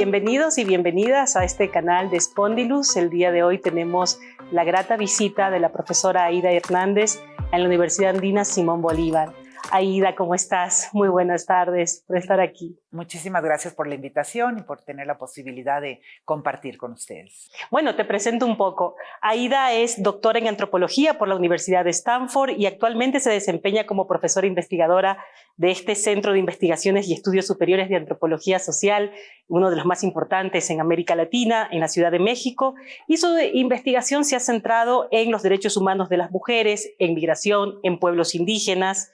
bienvenidos y bienvenidas a este canal de Spondylus. El día de hoy tenemos la grata visita de la profesora Aida Hernández en la Universidad Andina Simón Bolívar. Aida, ¿cómo estás? Muy buenas tardes por estar aquí. Muchísimas gracias por la invitación y por tener la posibilidad de compartir con ustedes. Bueno, te presento un poco. Aida es doctora en antropología por la Universidad de Stanford y actualmente se desempeña como profesora investigadora de este Centro de Investigaciones y Estudios Superiores de Antropología Social, uno de los más importantes en América Latina, en la Ciudad de México, y su investigación se ha centrado en los derechos humanos de las mujeres, en migración, en pueblos indígenas,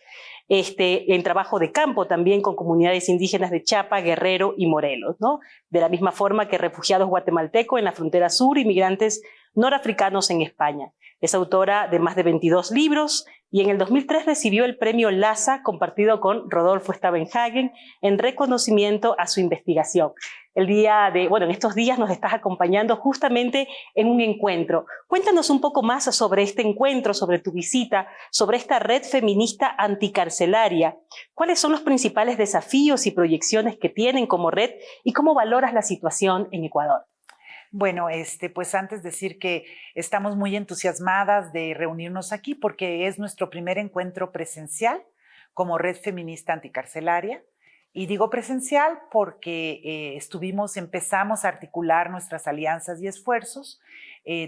en trabajo de campo también con comunidades indígenas de Chiapas, Guerrero y Morelos, ¿no? De la misma forma que refugiados guatemaltecos en la frontera sur y migrantes norafricanos en España. Es autora de más de 22 libros y en el 2003 recibió el premio LASA compartido con Rodolfo Stavenhagen en reconocimiento a su investigación. En estos días nos estás acompañando justamente en un encuentro. Cuéntanos un poco más sobre este encuentro, sobre tu visita, sobre esta red feminista anticarcelaria. ¿Cuáles son los principales desafíos y proyecciones que tienen como red y cómo valoras la situación en Ecuador? Bueno, pues antes decir que estamos muy entusiasmadas de reunirnos aquí porque es nuestro primer encuentro presencial como Red Feminista Anticarcelaria. Y digo presencial porque empezamos a articular nuestras alianzas y esfuerzos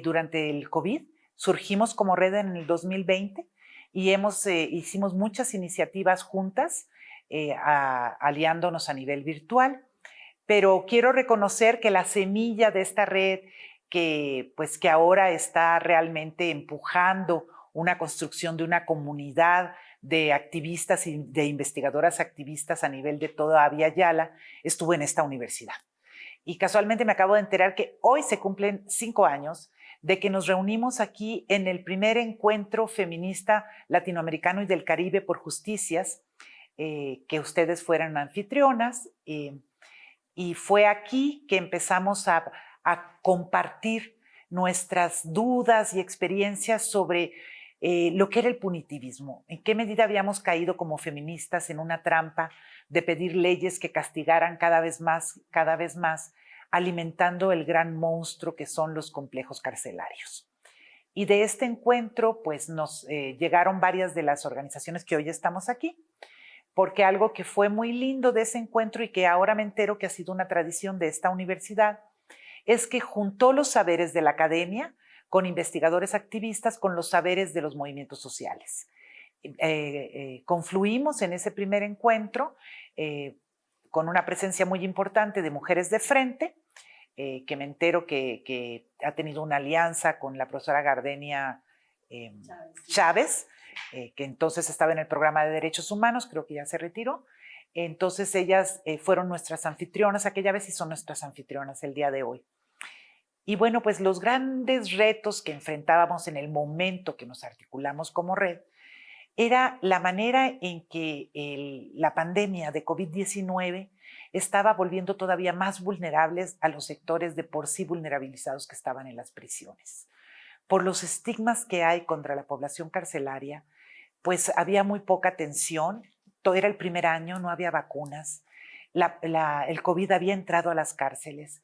durante el COVID. Surgimos como red en el 2020 y hicimos muchas iniciativas juntas, aliándonos a nivel virtual. Pero quiero reconocer que la semilla de esta red, que ahora está realmente empujando una construcción de una comunidad de activistas y de investigadoras activistas a nivel de toda Via Yala, estuvo en esta universidad. Y casualmente me acabo de enterar que hoy se cumplen 5 años de que nos reunimos aquí en el primer encuentro feminista latinoamericano y del Caribe por justicias, que ustedes fueran anfitrionas. Y fue aquí que empezamos a compartir nuestras dudas y experiencias sobre lo que era el punitivismo, en qué medida habíamos caído como feministas en una trampa de pedir leyes que castigaran cada vez más, alimentando el gran monstruo que son los complejos carcelarios. Y de este encuentro, pues nos llegaron varias de las organizaciones que hoy estamos aquí, porque algo que fue muy lindo de ese encuentro y que ahora me entero que ha sido una tradición de esta universidad, es que juntó los saberes de la academia con investigadores activistas, con los saberes de los movimientos sociales. Confluimos en ese primer encuentro con una presencia muy importante de Mujeres de Frente, que me entero que ha tenido una alianza con la profesora Gardenia Chávez, que entonces estaba en el programa de Derechos Humanos, creo que ya se retiró. Entonces ellas fueron nuestras anfitrionas aquella vez y son nuestras anfitrionas el día de hoy. Y bueno, pues los grandes retos que enfrentábamos en el momento que nos articulamos como red era la manera en que la pandemia de COVID-19 estaba volviendo todavía más vulnerables a los sectores de por sí vulnerabilizados que estaban en las prisiones. Por los estigmas que hay contra la población carcelaria, pues había muy poca atención. Todo era el primer año, no había vacunas. El COVID había entrado a las cárceles.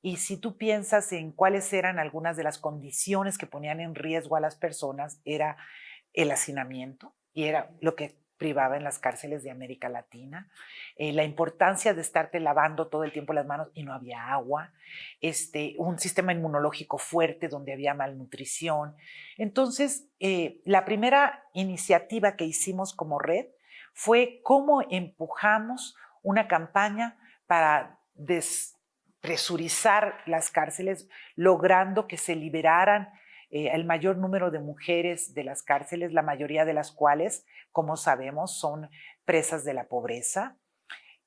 Y si tú piensas en cuáles eran algunas de las condiciones que ponían en riesgo a las personas, era el hacinamiento, y era lo que privaba en las cárceles de América Latina, la importancia de estarte lavando todo el tiempo las manos y no había agua, un sistema inmunológico fuerte donde había malnutrición. Entonces, la primera iniciativa que hicimos como red fue cómo empujamos una campaña para despresurizar las cárceles, logrando que se liberaran el mayor número de mujeres de las cárceles, la mayoría de las cuales, como sabemos, son presas de la pobreza.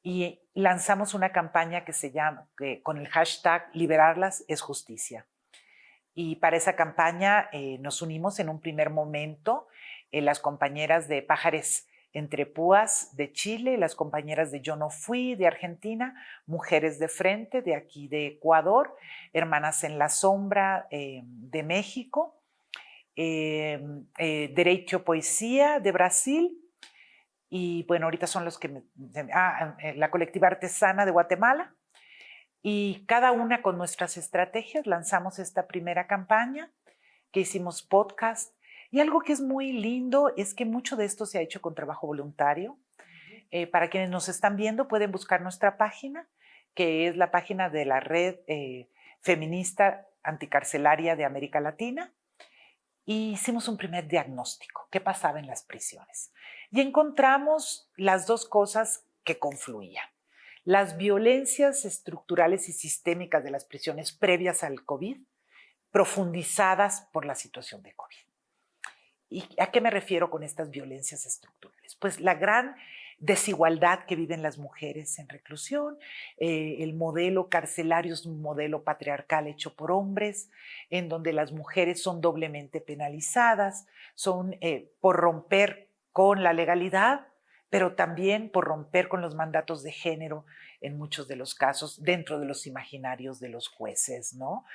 Y lanzamos una campaña que se llama, con el hashtag Liberarlas es Justicia. Y para esa campaña nos unimos en un primer momento las compañeras de Pájares Entre Púas de Chile, las compañeras de Yo No Fui de Argentina, Mujeres de Frente de aquí de Ecuador, Hermanas en la Sombra de México, Derecho Poesía de Brasil, y bueno, ahorita son los que la Colectiva Artesana de Guatemala. Y cada una con nuestras estrategias lanzamos esta primera campaña, que hicimos podcast. Y algo que es muy lindo es que mucho de esto se ha hecho con trabajo voluntario. Para quienes nos están viendo, pueden buscar nuestra página, que es la página de la Red Feminista Anticarcelaria de América Latina. Y hicimos un primer diagnóstico, qué pasaba en las prisiones. Y encontramos las dos cosas que confluían. Las violencias estructurales y sistémicas de las prisiones previas al COVID, profundizadas por la situación de COVID. ¿Y a qué me refiero con estas violencias estructurales? Pues la gran desigualdad que viven las mujeres en reclusión, el modelo carcelario es un modelo patriarcal hecho por hombres, en donde las mujeres son doblemente penalizadas, son por romper con la legalidad, pero también por romper con los mandatos de género en muchos de los casos dentro de los imaginarios de los jueces, ¿no?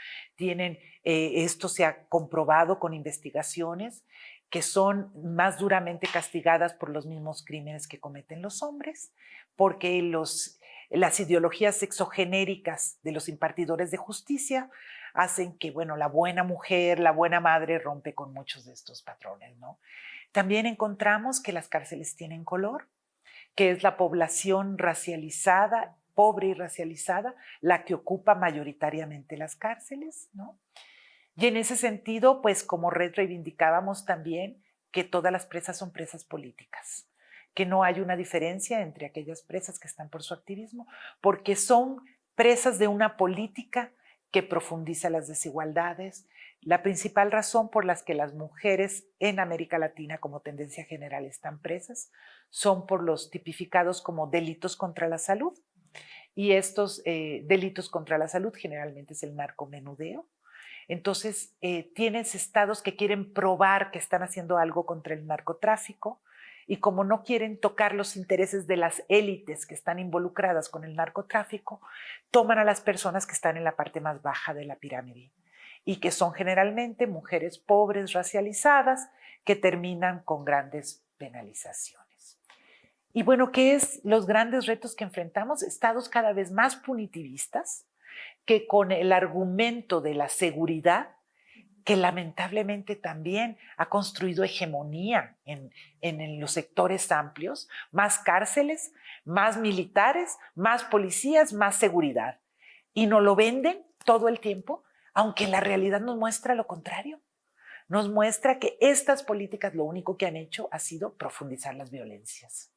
Esto se ha comprobado con investigaciones que son más duramente castigadas por los mismos crímenes que cometen los hombres, porque las ideologías sexogenéricas de los impartidores de justicia hacen que, bueno, la buena mujer, la buena madre rompe con muchos de estos patrones, ¿no? También encontramos que las cárceles tienen color, que es la población racializada, pobre y racializada, la que ocupa mayoritariamente las cárceles, ¿no? Y en ese sentido, pues como red reivindicábamos también que todas las presas son presas políticas, que no hay una diferencia entre aquellas presas que están por su activismo, porque son presas de una política que profundiza las desigualdades. La principal razón por las que las mujeres en América Latina como tendencia general están presas son por los tipificados como delitos contra la salud. Y estos delitos contra la salud generalmente es el narcomenudeo. Entonces, tienes estados que quieren probar que están haciendo algo contra el narcotráfico y como no quieren tocar los intereses de las élites que están involucradas con el narcotráfico, toman a las personas que están en la parte más baja de la pirámide y que son generalmente mujeres pobres, racializadas, que terminan con grandes penalizaciones. Y bueno, ¿qué es los grandes retos que enfrentamos? Estados cada vez más punitivistas, que con el argumento de la seguridad, que lamentablemente también ha construido hegemonía en los sectores amplios, más cárceles, más militares, más policías, más seguridad. Y nos lo venden todo el tiempo, aunque la realidad nos muestra lo contrario. Nos muestra que estas políticas lo único que han hecho ha sido profundizar las violencias.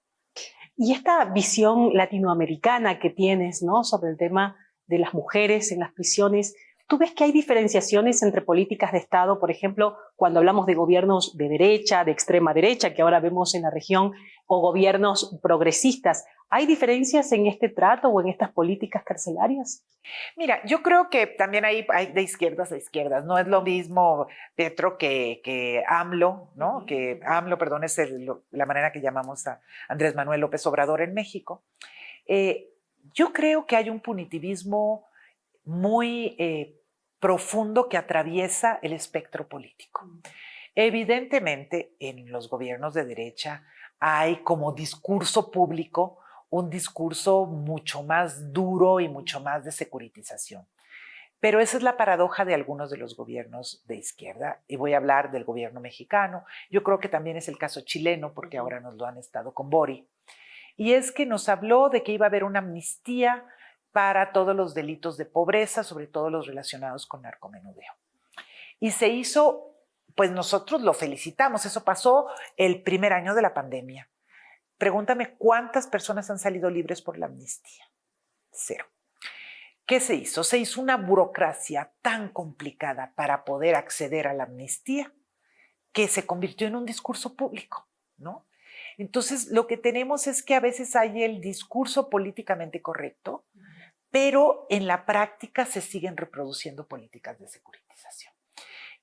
Y esta visión latinoamericana que tienes, ¿no?, sobre el tema de las mujeres en las prisiones, ¿tú ves que hay diferenciaciones entre políticas de Estado, por ejemplo, cuando hablamos de gobiernos de derecha, de extrema derecha, que ahora vemos en la región, o gobiernos progresistas? ¿Hay diferencias en este trato o en estas políticas carcelarias? Mira, yo creo que también hay de izquierdas a izquierdas. No es lo mismo Petro que AMLO, ¿no? Que AMLO, perdón, es la manera que llamamos a Andrés Manuel López Obrador en México. Yo creo que hay un punitivismo muy profundo que atraviesa el espectro político. Evidentemente, en los gobiernos de derecha hay como discurso público un discurso mucho más duro y mucho más de securitización. Pero esa es la paradoja de algunos de los gobiernos de izquierda, y voy a hablar del gobierno mexicano. Yo creo que también es el caso chileno, porque ahora nos lo han estado con Bori. Y es que nos habló de que iba a haber una amnistía para todos los delitos de pobreza, sobre todo los relacionados con narcomenudeo. Y se hizo, pues nosotros lo felicitamos, eso pasó el primer año de la pandemia. Pregúntame cuántas personas han salido libres por la amnistía. 0. ¿Qué se hizo? Se hizo una burocracia tan complicada para poder acceder a la amnistía que se convirtió en un discurso público, ¿no? Entonces, lo que tenemos es que a veces hay el discurso políticamente correcto, pero en la práctica se siguen reproduciendo políticas de securitización.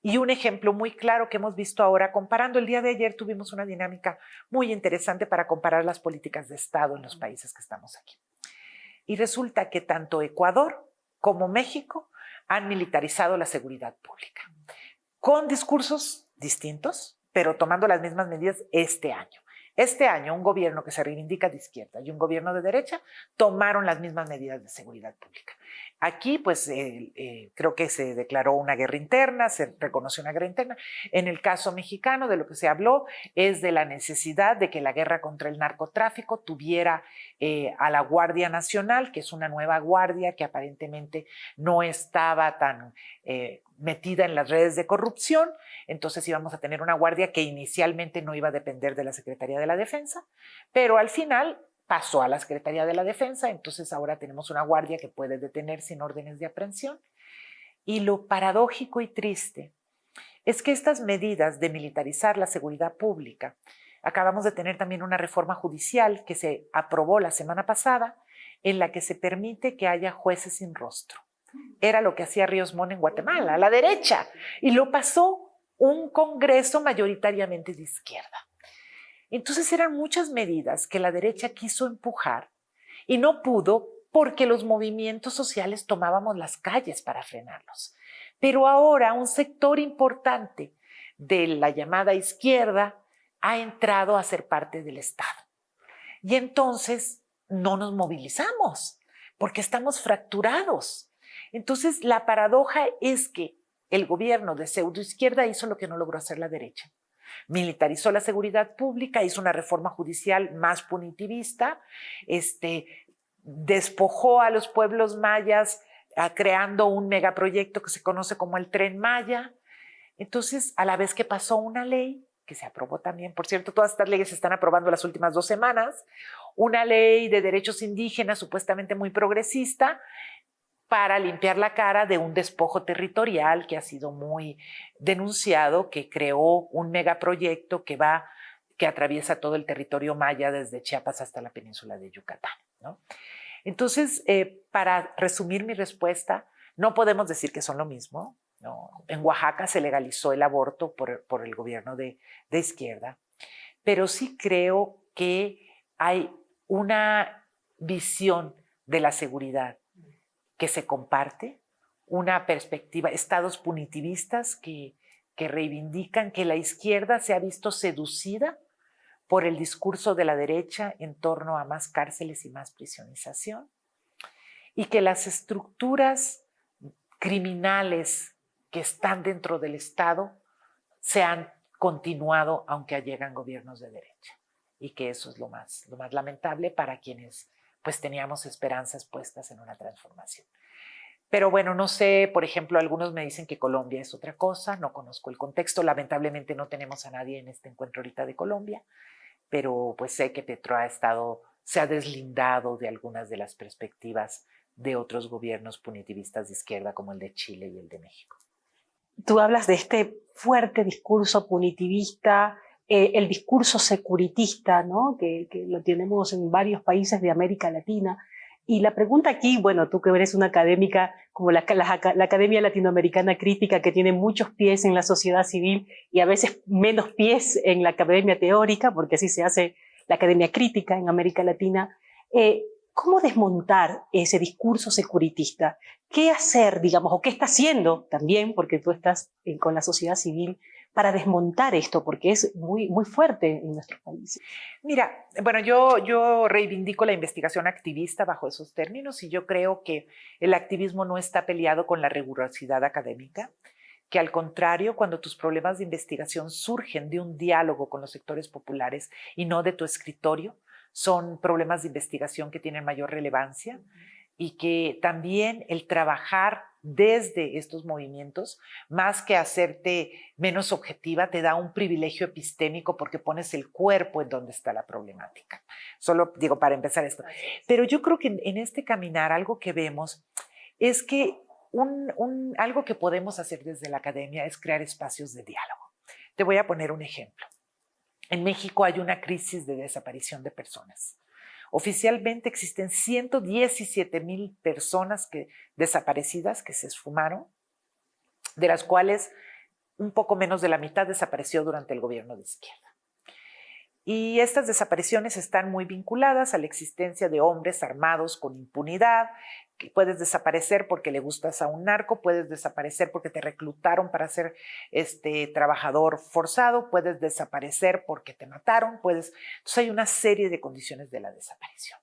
Y un ejemplo muy claro que hemos visto ahora, comparando, el día de ayer tuvimos una dinámica muy interesante para comparar las políticas de Estado en los países que estamos aquí. Y resulta que tanto Ecuador como México han militarizado la seguridad pública, con discursos distintos, pero tomando las mismas medidas este año. Este año, un gobierno que se reivindica de izquierda y un gobierno de derecha tomaron las mismas medidas de seguridad pública. Aquí, pues, creo que se declaró una guerra interna, se reconoció una guerra interna. En el caso mexicano, de lo que se habló es de la necesidad de que la guerra contra el narcotráfico tuviera a la Guardia Nacional, que es una nueva guardia que aparentemente no estaba tan metida en las redes de corrupción. Entonces íbamos a tener una guardia que inicialmente no iba a depender de la Secretaría de la Defensa, pero al final pasó a la Secretaría de la Defensa, entonces ahora tenemos una guardia que puede detener sin órdenes de aprehensión. Y lo paradójico y triste es que estas medidas de militarizar la seguridad pública, acabamos de tener también una reforma judicial que se aprobó la semana pasada, en la que se permite que haya jueces sin rostro. Era lo que hacía Ríos Montt en Guatemala, a la derecha, y lo pasó un Congreso mayoritariamente de izquierda. Entonces eran muchas medidas que la derecha quiso empujar y no pudo porque los movimientos sociales tomábamos las calles para frenarlos. Pero ahora un sector importante de la llamada izquierda ha entrado a ser parte del Estado. Y entonces no nos movilizamos porque estamos fracturados. Entonces la paradoja es que el gobierno de pseudoizquierda hizo lo que no logró hacer la derecha. Militarizó la seguridad pública, hizo una reforma judicial más punitivista, despojó a los pueblos mayas creando un megaproyecto que se conoce como el Tren Maya. Entonces, a la vez que pasó una ley, que se aprobó también, por cierto, todas estas leyes se están aprobando las últimas 2 semanas, una ley de derechos indígenas supuestamente muy progresista, para limpiar la cara de un despojo territorial que ha sido muy denunciado, que creó un megaproyecto que atraviesa todo el territorio maya desde Chiapas hasta la península de Yucatán, ¿no? Entonces, para resumir mi respuesta, no podemos decir que son lo mismo, ¿no? En Oaxaca se legalizó el aborto por el gobierno de izquierda, pero sí creo que hay una visión de la seguridad que se comparte, una perspectiva, estados punitivistas que reivindican que la izquierda se ha visto seducida por el discurso de la derecha en torno a más cárceles y más prisionización, y que las estructuras criminales que están dentro del Estado se han continuado aunque llegan gobiernos de derecha, y que eso es lo más lamentable para quienes pues teníamos esperanzas puestas en una transformación. Pero bueno, no sé, por ejemplo, algunos me dicen que Colombia es otra cosa, no conozco el contexto, lamentablemente no tenemos a nadie en este encuentro ahorita de Colombia, pero pues sé que Petro se ha deslindado de algunas de las perspectivas de otros gobiernos punitivistas de izquierda como el de Chile y el de México. Tú hablas de este fuerte discurso punitivista, el discurso securitista, ¿no? que lo tenemos en varios países de América Latina. Y la pregunta aquí, bueno, tú que eres una académica como la Academia Latinoamericana Crítica, que tiene muchos pies en la sociedad civil y a veces menos pies en la academia teórica, porque así se hace la academia crítica en América Latina, ¿cómo desmontar ese discurso securitista? ¿Qué hacer, digamos, o qué está haciendo también, porque tú estás con la sociedad civil, para desmontar esto? Porque es muy, muy fuerte en nuestros países. Mira, bueno, yo reivindico la investigación activista bajo esos términos, y yo creo que el activismo no está peleado con la rigurosidad académica, que al contrario, cuando tus problemas de investigación surgen de un diálogo con los sectores populares y no de tu escritorio, son problemas de investigación que tienen mayor relevancia, y que también el trabajar desde estos movimientos, más que hacerte menos objetiva, te da un privilegio epistémico porque pones el cuerpo en donde está la problemática. Solo digo para empezar esto. Pero yo creo que en este caminar algo que vemos es que algo que podemos hacer desde la academia es crear espacios de diálogo. Te voy a poner un ejemplo. En México hay una crisis de desaparición de personas. Oficialmente existen 117,000 personas desaparecidas que se esfumaron, de las cuales un poco menos de la mitad desapareció durante el gobierno de izquierda. Y estas desapariciones están muy vinculadas a la existencia de hombres armados con impunidad, que puedes desaparecer porque le gustas a un narco, puedes desaparecer porque te reclutaron para ser trabajador forzado, puedes desaparecer porque te mataron, entonces hay una serie de condiciones de la desaparición.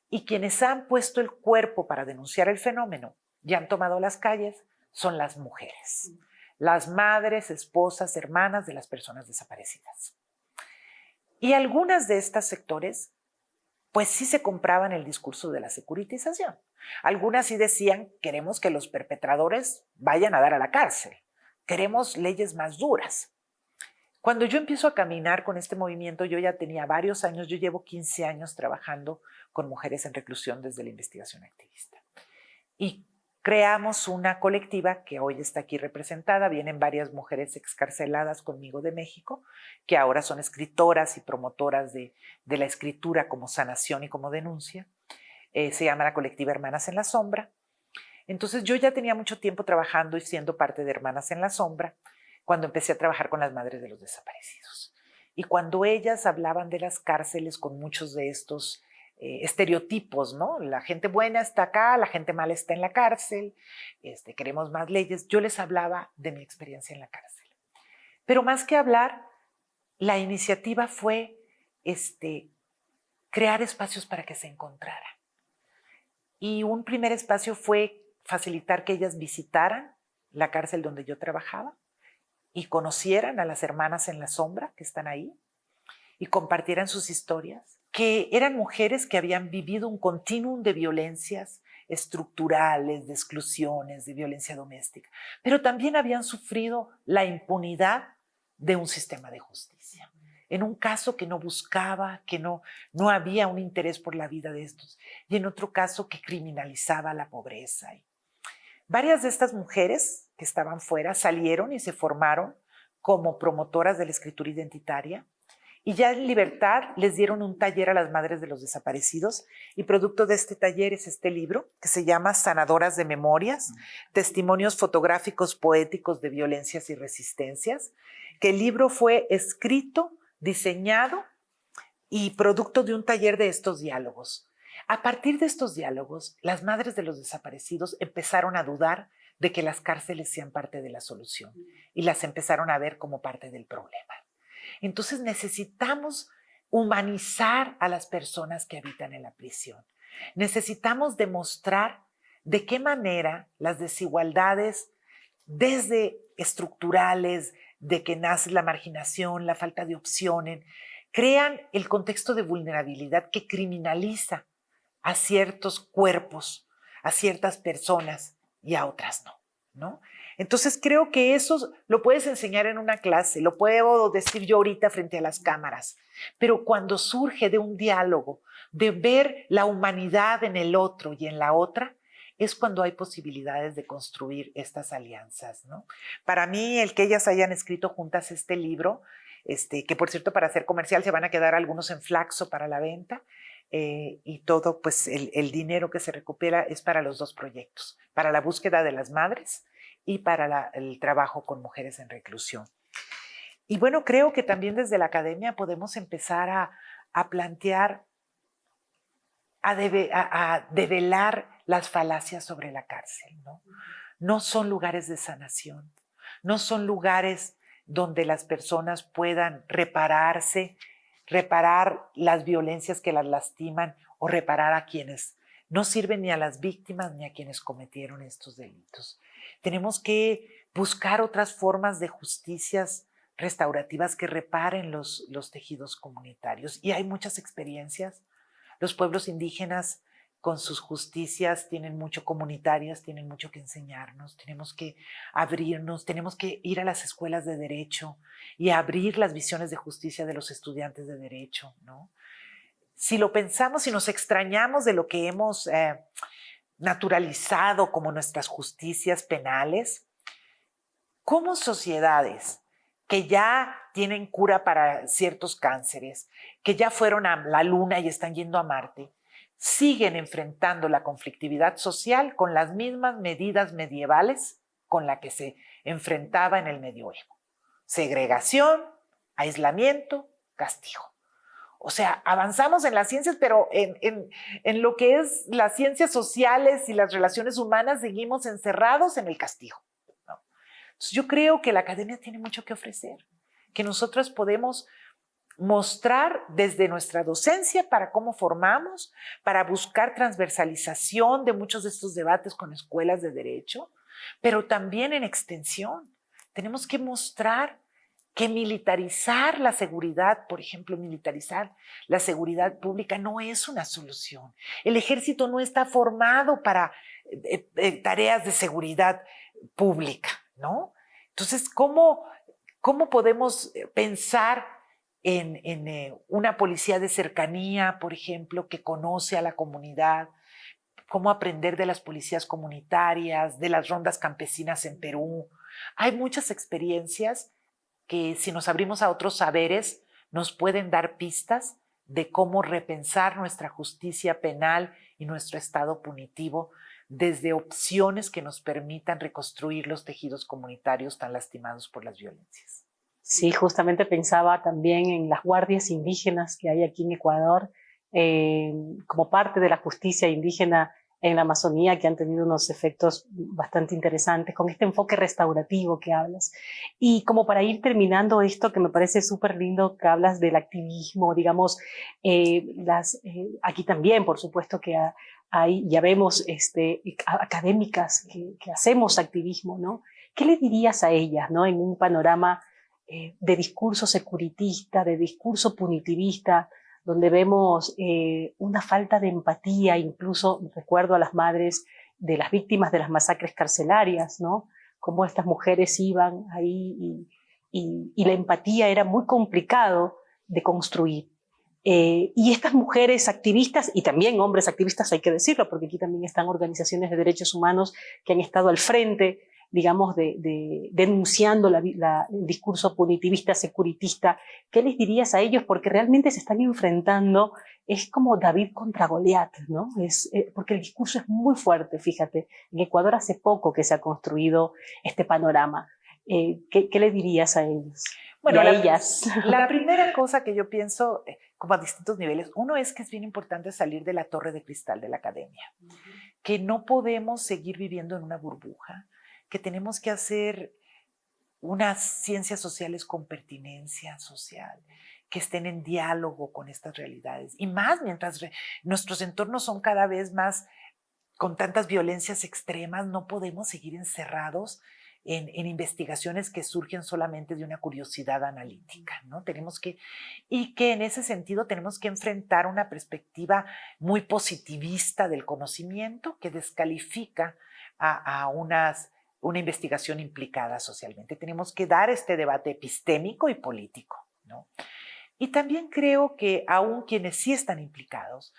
Y quienes han puesto el cuerpo para denunciar el fenómeno y han tomado las calles son las mujeres, las madres, esposas, hermanas de las personas desaparecidas. Y algunas de estos sectores, pues sí se compraban el discurso de la securitización. Algunas sí decían, queremos que los perpetradores vayan a dar a la cárcel, queremos leyes más duras. Cuando yo empiezo a caminar con este movimiento, yo ya tenía varios años, yo llevo 15 años trabajando con mujeres en reclusión desde la investigación activista. Y creamos una colectiva que hoy está aquí representada. Vienen varias mujeres excarceladas conmigo de México, que ahora son escritoras y promotoras de la escritura como sanación y como denuncia. Se llama la colectiva Hermanas en la Sombra. Entonces yo ya tenía mucho tiempo trabajando y siendo parte de Hermanas en la Sombra cuando empecé a trabajar con las madres de los desaparecidos. Y cuando ellas hablaban de las cárceles con muchos de estos estereotipos, ¿no? La gente buena está acá, la gente mala está en la cárcel, queremos más leyes. Yo les hablaba de mi experiencia en la cárcel. Pero más que hablar, la iniciativa fue crear espacios para que se encontraran. Y un primer espacio fue facilitar que ellas visitaran la cárcel donde yo trabajaba y conocieran a las hermanas en la sombra que están ahí y compartieran sus historias, que eran mujeres que habían vivido un continuum de violencias estructurales, de exclusiones, de violencia doméstica, pero también habían sufrido la impunidad de un sistema de justicia. En un caso que no buscaba, que no había un interés por la vida de estos, y en otro caso que criminalizaba la pobreza. Varias de estas mujeres que estaban fuera salieron y se formaron como promotoras de la escritura identitaria y ya en libertad les dieron un taller a las madres de los desaparecidos y producto de este taller es este libro que se llama Sanadoras de Memorias, testimonios fotográficos poéticos de violencias y resistencias, que el libro fue escrito, diseñado y producto de un taller de estos diálogos. A partir de estos diálogos, las madres de los desaparecidos empezaron a dudar de que las cárceles sean parte de la solución y las empezaron a ver como parte del problema. Entonces necesitamos humanizar a las personas que habitan en la prisión. Necesitamos demostrar de qué manera las desigualdades, desde estructurales, de que nace la marginación, la falta de opciones, crean el contexto de vulnerabilidad que criminaliza a ciertos cuerpos, a ciertas personas y a otras ¿no? Entonces creo que eso lo puedes enseñar en una clase, lo puedo decir yo ahorita frente a las cámaras, pero cuando surge de un diálogo, de ver la humanidad en el otro y en la otra, es cuando hay posibilidades de construir estas alianzas, ¿no? Para mí, el que ellas hayan escrito juntas este libro, que por cierto para hacer comercial se van a quedar algunos en Flaxo para la venta, y todo pues el dinero que se recupera es para los dos proyectos, para la búsqueda de las madres y para el trabajo con mujeres en reclusión. Y bueno, creo que también desde la academia podemos empezar a plantear, a develar las falacias sobre la cárcel, ¿no? No son lugares de sanación, no son lugares donde las personas puedan repararse, reparar las violencias que las lastiman o reparar a quienes no sirven ni a las víctimas ni a quienes cometieron estos delitos. Tenemos que buscar otras formas de justicias restaurativas que reparen los tejidos comunitarios. Y hay muchas experiencias. Los pueblos indígenas con sus justicias tienen mucho comunitarias, tienen mucho que enseñarnos, tenemos que abrirnos, tenemos que ir a las escuelas de derecho y abrir las visiones de justicia de los estudiantes de derecho, ¿no? Si lo pensamos, si nos extrañamos de lo que hemos naturalizado como nuestras justicias penales, como sociedades que ya tienen cura para ciertos cánceres, que ya fueron a la luna y están yendo a Marte, siguen enfrentando la conflictividad social con las mismas medidas medievales con las que se enfrentaba en el medioevo. Segregación, aislamiento, castigo. O sea, avanzamos en las ciencias, pero en lo que es las ciencias sociales y las relaciones humanas seguimos encerrados en el castigo, ¿no? Entonces, yo creo que la academia tiene mucho que ofrecer, que nosotros podemos mostrar desde nuestra docencia para cómo formamos, para buscar transversalización de muchos de estos debates con escuelas de derecho, pero también en extensión. Tenemos que mostrar que militarizar la seguridad, por ejemplo, militarizar la seguridad pública no es una solución. El ejército no está formado para tareas de seguridad pública, ¿no? Entonces, ¿cómo podemos pensar en una policía de cercanía, por ejemplo, que conoce a la comunidad? ¿Cómo aprender de las policías comunitarias, de las rondas campesinas en Perú? Hay muchas experiencias que, si nos abrimos a otros saberes, nos pueden dar pistas de cómo repensar nuestra justicia penal y nuestro estado punitivo desde opciones que nos permitan reconstruir los tejidos comunitarios tan lastimados por las violencias. Sí, justamente pensaba también en las guardias indígenas que hay aquí en Ecuador, como parte de la justicia indígena en la Amazonía, que han tenido unos efectos bastante interesantes, con este enfoque restaurativo que hablas. Y como para ir terminando esto, que me parece súper lindo, que hablas del activismo, digamos, aquí también, por supuesto, que hay, ya vemos académicas que hacemos activismo, ¿no? ¿Qué le dirías a ellas, ¿no? En un panorama de discurso securitista, de discurso punitivista, donde vemos una falta de empatía, incluso recuerdo a las madres de las víctimas de las masacres carcelarias, ¿no? Cómo estas mujeres iban ahí y la empatía era muy complicado de construir. Y estas mujeres activistas, y también hombres activistas, hay que decirlo, porque aquí también están organizaciones de derechos humanos que han estado al frente, digamos, denunciando el discurso punitivista, securitista. ¿Qué les dirías a ellos? Porque realmente se están enfrentando, es como David contra Goliat, ¿no? Porque el discurso es muy fuerte, fíjate. En Ecuador hace poco que se ha construido este panorama. ¿Qué les dirías a ellos? Bueno, y a ellas. La primera cosa que yo pienso, como a distintos niveles, uno es que es bien importante salir de la torre de cristal de la academia, que no podemos seguir viviendo en una burbuja, que tenemos que hacer unas ciencias sociales con pertinencia social, que estén en diálogo con estas realidades. Y más mientras nuestros entornos son cada vez más con tantas violencias extremas, no podemos seguir encerrados en investigaciones que surgen solamente de una curiosidad analítica, ¿no? Y que en ese sentido tenemos que enfrentar una perspectiva muy positivista del conocimiento que descalifica a una investigación implicada socialmente. Tenemos que dar este debate epistémico y político, ¿no? Y también creo que aún quienes sí están implicados,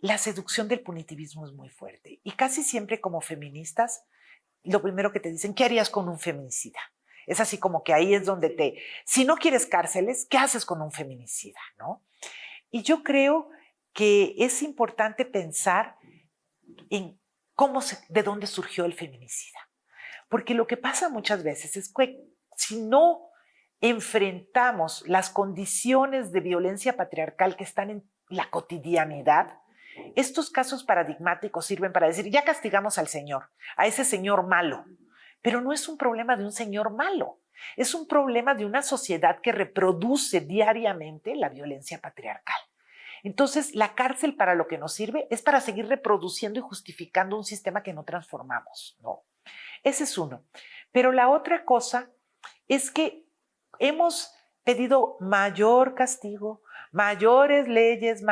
la seducción del punitivismo es muy fuerte. Y casi siempre como feministas, lo primero que te dicen, ¿qué harías con un feminicida? Es así como que ahí es donde si no quieres cárceles, ¿qué haces con un feminicida, no? Y yo creo que es importante pensar en de dónde surgió el feminicida. Porque lo que pasa muchas veces es que si no enfrentamos las condiciones de violencia patriarcal que están en la cotidianidad, estos casos paradigmáticos sirven para decir, ya castigamos al señor, a ese señor malo, pero no es un problema de un señor malo, es un problema de una sociedad que reproduce diariamente la violencia patriarcal. Entonces, la cárcel para lo que nos sirve es para seguir reproduciendo y justificando un sistema que no transformamos, ¿no? Ese es uno. Pero la otra cosa es que hemos pedido mayor castigo, mayores leyes,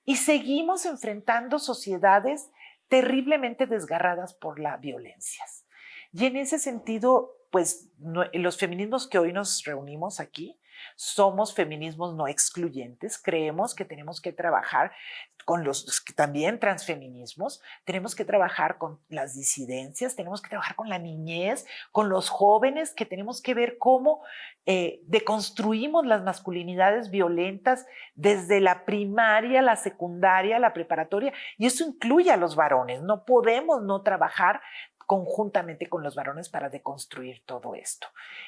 y seguimos enfrentando sociedades terriblemente desgarradas por las violencias. Y en ese sentido, pues los feminismos que hoy nos reunimos aquí somos feminismos no excluyentes. Creemos que tenemos que trabajar con los también transfeminismos, tenemos que trabajar con las disidencias, tenemos que trabajar con la niñez, con los jóvenes, que tenemos que ver cómo deconstruimos las masculinidades violentas desde la primaria, la secundaria, la preparatoria, y eso incluye a los varones. No podemos no trabajar conjuntamente con los varones para deconstruir todo esto.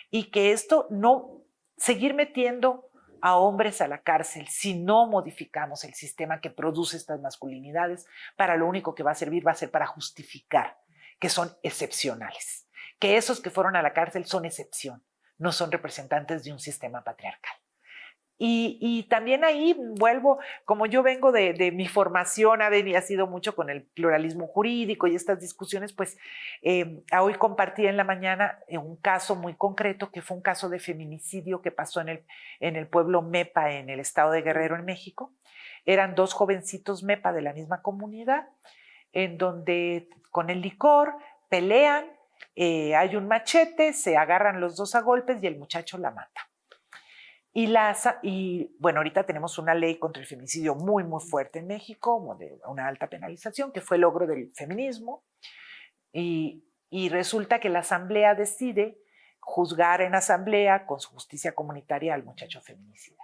Y que esto no seguir metiendo a hombres a la cárcel si no modificamos el sistema que produce estas masculinidades, para lo único que va a servir va a ser para justificar que son excepcionales, que esos que fueron a la cárcel son excepción, no son representantes de un sistema patriarcal. Y también ahí vuelvo, como yo vengo de mi formación, ha sido mucho con el pluralismo jurídico y estas discusiones, pues hoy compartí en la mañana un caso muy concreto, que fue un caso de feminicidio que pasó en el pueblo Mepa, en el estado de Guerrero, en México. Eran dos jovencitos Mepa de la misma comunidad, en donde con el licor pelean, hay un machete, se agarran los dos a golpes y el muchacho la mata. Y bueno, ahorita tenemos una ley contra el feminicidio muy, muy fuerte en México, de una alta penalización, que fue logro del feminismo. Y resulta que la asamblea decide juzgar en asamblea con su justicia comunitaria al muchacho feminicida.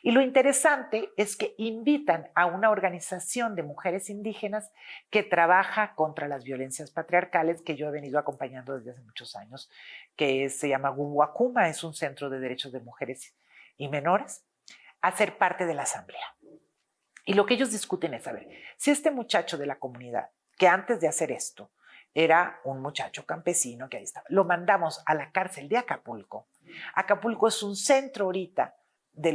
Y lo interesante es que invitan a una organización de mujeres indígenas que trabaja contra las violencias patriarcales, que yo he venido acompañando desde hace muchos años, que se llama Guwacuma, es un centro de derechos de mujeres y menores, a ser parte de la asamblea. Y lo que ellos discuten es, a ver, si este muchacho de la comunidad, que antes de hacer esto era un muchacho campesino que ahí estaba, lo mandamos a la cárcel de Acapulco. Acapulco es un centro ahorita de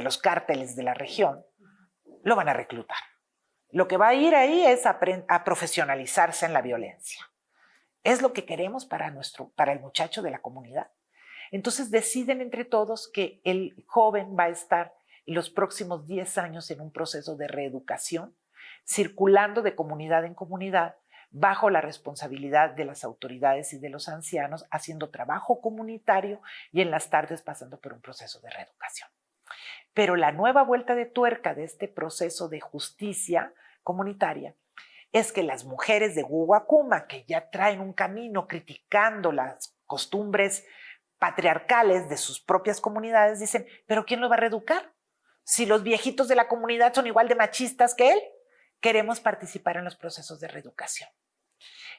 los cárteles de la región, lo van a reclutar. Lo que va a ir ahí es a profesionalizarse en la violencia. Es lo que queremos para el muchacho de la comunidad. Entonces deciden entre todos que el joven va a estar en los próximos 10 años en un proceso de reeducación, circulando de comunidad en comunidad, bajo la responsabilidad de las autoridades y de los ancianos, haciendo trabajo comunitario y en las tardes pasando por un proceso de reeducación. Pero la nueva vuelta de tuerca de este proceso de justicia comunitaria es que las mujeres de Guwacuma, que ya traen un camino criticando las costumbres patriarcales de sus propias comunidades, dicen, ¿pero quién lo va a reeducar? Si los viejitos de la comunidad son igual de machistas que él, queremos participar en los procesos de reeducación.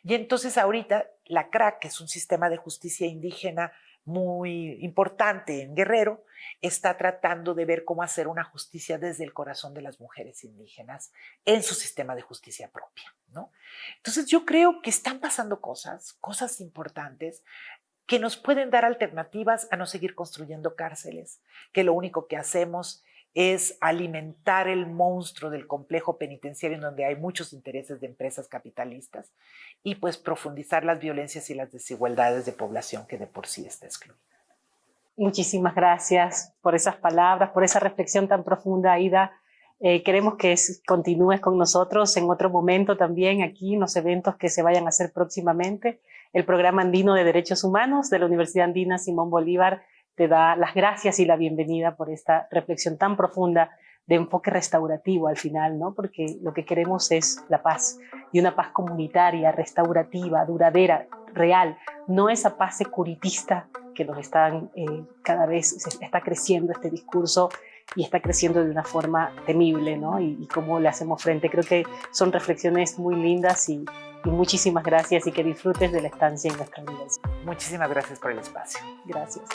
Y entonces ahorita la CRAC, que es un sistema de justicia indígena muy importante en Guerrero, está tratando de ver cómo hacer una justicia desde el corazón de las mujeres indígenas en su sistema de justicia propia, ¿no? Entonces yo creo que están pasando cosas importantes, que nos pueden dar alternativas a no seguir construyendo cárceles, que lo único que hacemos es alimentar el monstruo del complejo penitenciario en donde hay muchos intereses de empresas capitalistas y pues profundizar las violencias y las desigualdades de población que de por sí está excluida. Muchísimas gracias por esas palabras, por esa reflexión tan profunda, Aida. Queremos que continúes con nosotros en otro momento también aquí en los eventos que se vayan a hacer próximamente. El Programa Andino de Derechos Humanos de la Universidad Andina Simón Bolívar te da las gracias y la bienvenida por esta reflexión tan profunda de enfoque restaurativo al final, ¿no? Porque lo que queremos es la paz, y una paz comunitaria, restaurativa, duradera, real, no esa paz securitista que nos están, cada vez está creciendo este discurso y está creciendo de una forma temible, ¿no? Y cómo le hacemos frente. Creo que son reflexiones muy lindas y muchísimas gracias y que disfrutes de la estancia en nuestra universidad. Muchísimas gracias por el espacio. Gracias.